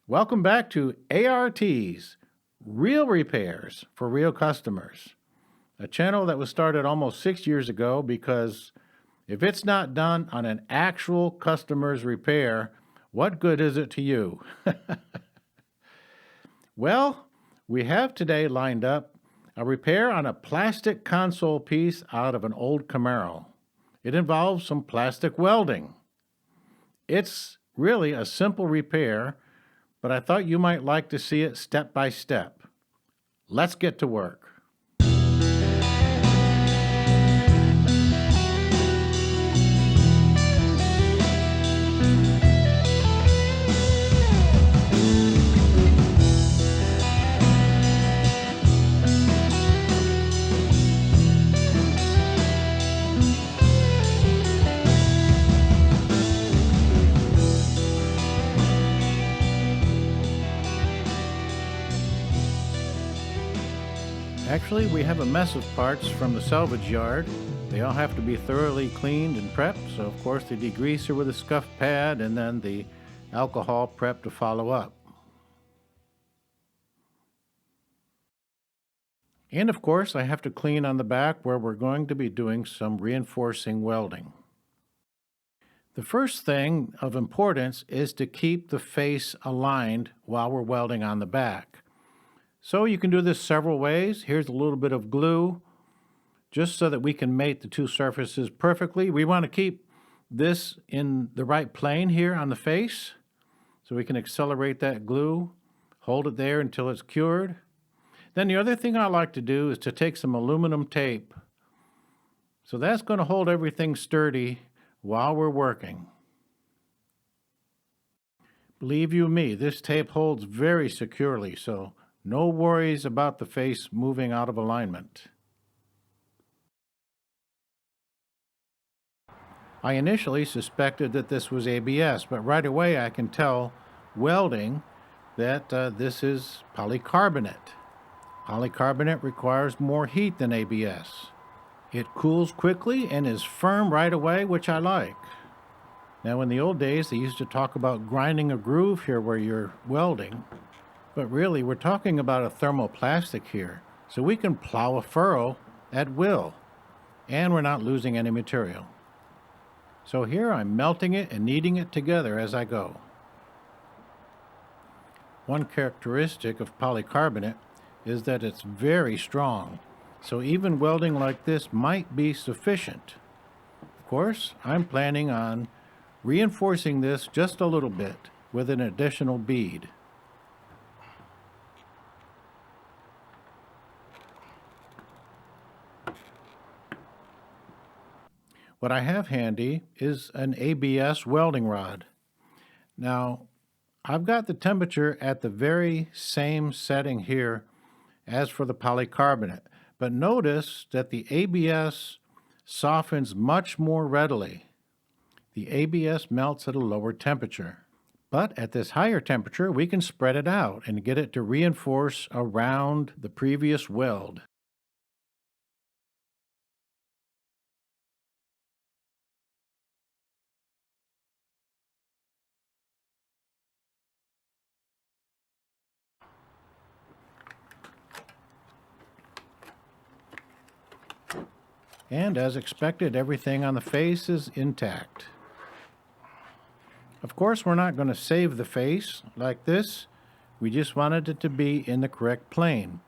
Welcome back to A.R.T's Real Repairs for Real Customers, a channel that was started almost 6 years ago because if it's not done on an actual customer's repair, what good is it to you? Well, we have today lined up a repair on a plastic console piece out of an old Camaro. It involves some plastic welding. It's really a simple repair, but I thought you might like to see it step by step. Let's get to work. Actually, we have a mess of parts from the salvage yard. They all have to be thoroughly cleaned and prepped, so of course the degreaser with a scuff pad and then the alcohol prep to follow up. And of course I have to clean on the back where we're going to be doing some reinforcing welding. The first thing of importance is to keep the face aligned while we're welding on the back. So you can do this several ways. Here's a little bit of glue, just so that we can mate the two surfaces perfectly. We want to keep this in the right plane here on the face, so we can accelerate that glue, hold it there until it's cured. Then the other thing I like to do is to take some aluminum tape. So that's going to hold everything sturdy while we're working. Believe you me, this tape holds very securely, so no worries about the face moving out of alignment. I initially suspected that this was ABS, but right away I can tell welding that this is polycarbonate. Polycarbonate requires more heat than ABS. It cools quickly and is firm right away, which I like. Now in the old days they used to talk about grinding a groove here where you're welding. But really, we're talking about a thermoplastic here, so we can plow a furrow at will, and we're not losing any material. So here I'm melting it and kneading it together as I go. One characteristic of polycarbonate is that it's very strong, so even welding like this might be sufficient. Of course, I'm planning on reinforcing this just a little bit with an additional bead. What I have handy is an ABS welding rod. Now, I've got the temperature at the very same setting here as for the polycarbonate, but notice that the ABS softens much more readily. The ABS melts at a lower temperature. But at this higher temperature, we can spread it out and get it to reinforce around the previous weld. And as expected, everything on the face is intact. Of course, we're not going to save the face like this. We just wanted it to be in the correct plane.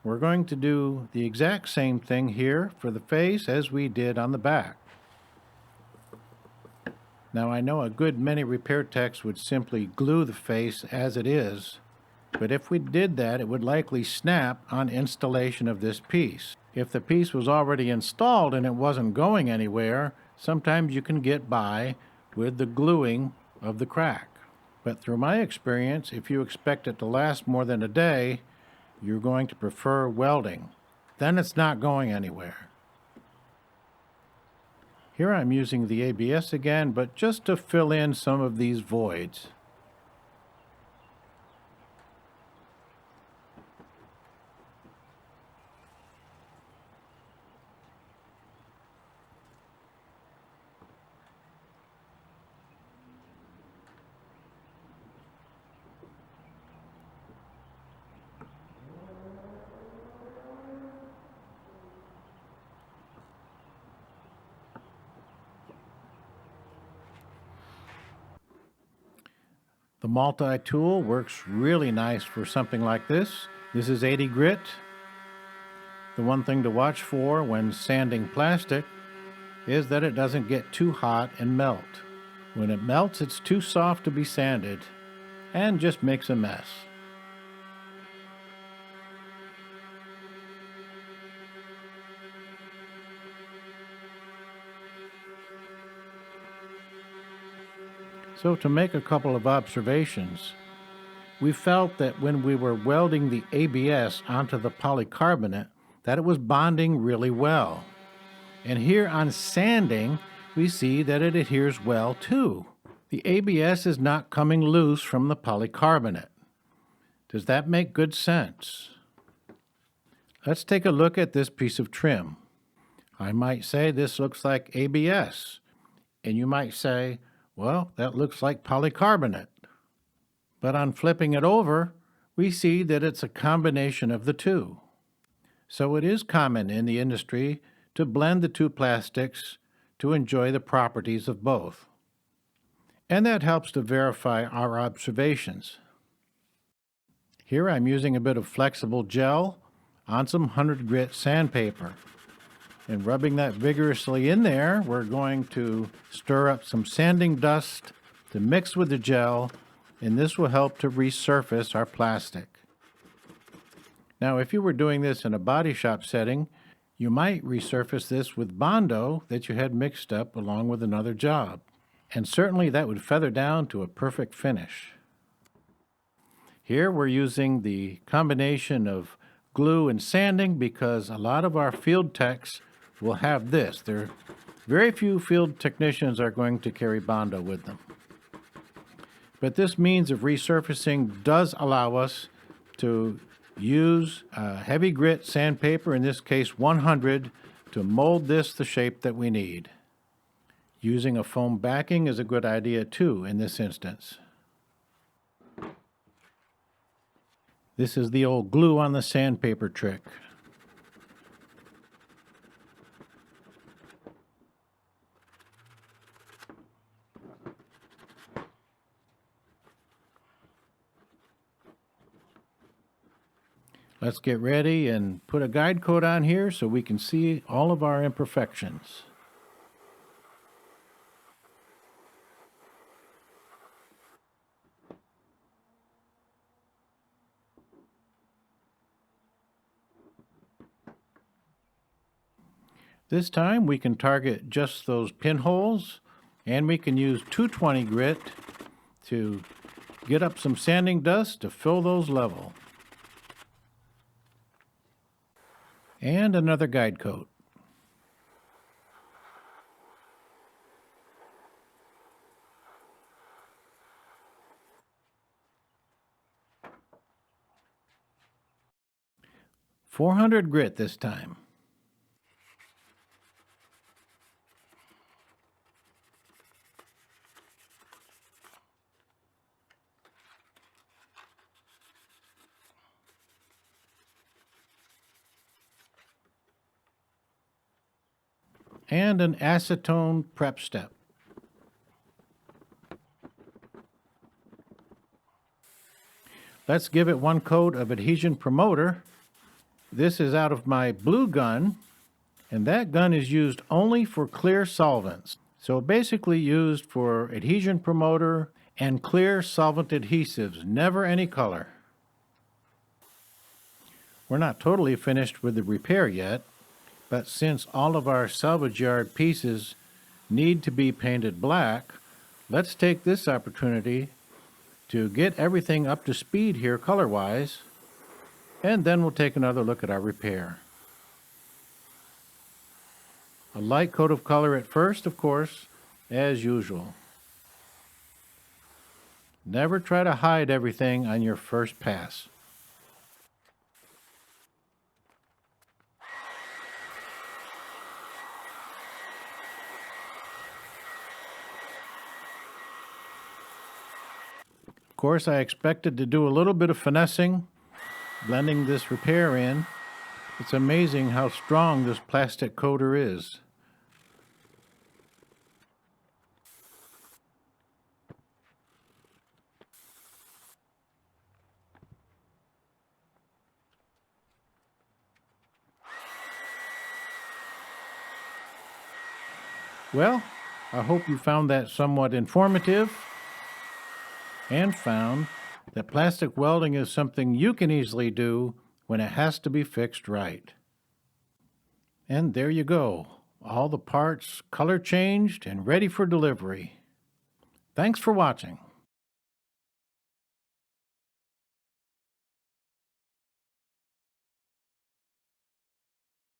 We're going to do the exact same thing here for the face as we did on the back. Now, I know a good many repair techs would simply glue the face as it is, but if we did that, it would likely snap on installation of this piece. If the piece was already installed and it wasn't going anywhere, sometimes you can get by with the gluing of the crack. But through my experience, if you expect it to last more than a day, you're going to prefer welding. Then it's not going anywhere. Here I'm using the ABS again, but just to fill in some of these voids. The multi-tool works really nice for something like this. This is 80 grit. The one thing to watch for when sanding plastic is that it doesn't get too hot and melt. When it melts, it's too soft to be sanded and just makes a mess. So to make a couple of observations, we felt that when we were welding the ABS onto the polycarbonate, that it was bonding really well. And here on sanding, we see that it adheres well too. The ABS is not coming loose from the polycarbonate. Does that make good sense? Let's take a look at this piece of trim. I might say this looks like ABS, and you might say, well, that looks like polycarbonate. But on flipping it over, we see that it's a combination of the two. So it is common in the industry to blend the two plastics to enjoy the properties of both. And that helps to verify our observations. Here I'm using a bit of flexible gel on some 100 grit sandpaper. And rubbing that vigorously in there, we're going to stir up some sanding dust to mix with the gel, and this will help to resurface our plastic. Now, if you were doing this in a body shop setting, you might resurface this with Bondo that you had mixed up along with another job. And certainly that would feather down to a perfect finish. Here we're using the combination of glue and sanding because a lot of our field techs will have this. Very few field technicians are going to carry Bondo with them. But this means of resurfacing does allow us to use heavy grit sandpaper, in this case 100, to mold this the shape that we need. Using a foam backing is a good idea too in this instance. This is the old glue on the sandpaper trick. Let's get ready and put a guide coat on here so we can see all of our imperfections. This time we can target just those pinholes, and we can use 220 grit to get up some sanding dust to fill those level. And another guide coat. .400 grit this time. And an acetone prep step. Let's give it one coat of adhesion promoter. This is out of my blue gun, and that gun is used only for clear solvents. So basically used for adhesion promoter and clear solvent adhesives, never any color. We're not totally finished with the repair yet, but since all of our salvage yard pieces need to be painted black, let's take this opportunity to get everything up to speed here color-wise, and then we'll take another look at our repair. A light coat of color at first, of course, as usual. Never try to hide everything on your first pass. Of course, I expected to do a little bit of finessing, blending this repair in. It's amazing how strong this plastic coater is. Well, I hope you found that somewhat informative and found that plastic welding is something you can easily do when it has to be fixed right. And there you go. All the parts color changed and ready for delivery. Thanks for watching.